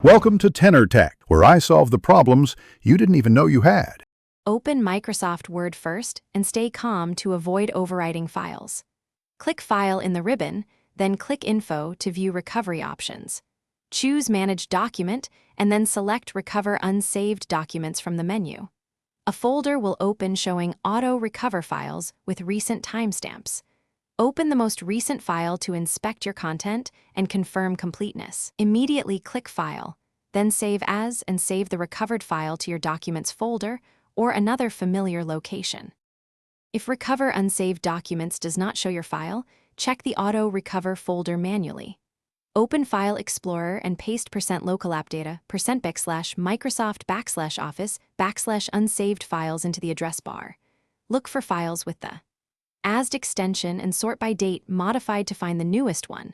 Welcome to Tenor Tech, where I solve the problems you didn't even know you had. Open Microsoft Word first and stay calm to avoid overwriting files. Click File in the ribbon, then click Info to view recovery options. Choose Manage Document and then select Recover Unsaved Documents from the menu. A folder will open showing Auto Recover files with recent timestamps. Open the most recent file to inspect your content and confirm completeness. Immediately click File, then Save As and save the recovered file to your Documents folder or another familiar location. If Recover Unsaved Documents does not show your file, check the Auto Recover folder manually. Open File Explorer and paste %local app data %Microsoft/Office/unsaved files into the address bar. Look for files with the ASD extension and sort by date modified to find the newest one.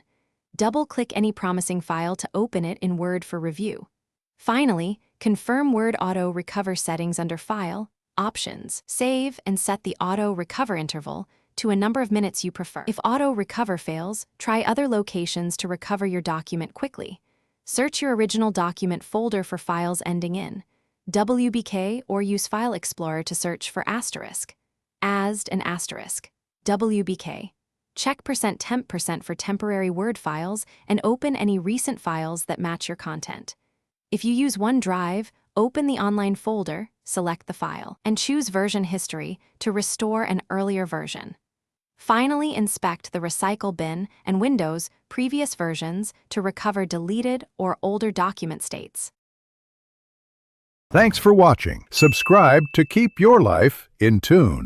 Double-click any promising file to open it in Word for review. Finally, confirm Word Auto Recover settings under File, Options. Save and set the Auto Recover interval to a number of minutes you prefer. If Auto Recover fails, try other locations to recover your document quickly. Search your original document folder for files ending in WBK or use File Explorer to search for asterisk, ASD and asterisk. WBK. Check %temp% for temporary Word files and open any recent files that match your content. If you use OneDrive, open the online folder, select the file, and choose Version History to restore an earlier version. Finally, inspect the Recycle bin and Windows previous versions to recover deleted or older document states. Thanks for watching. Subscribe to keep your life in tune.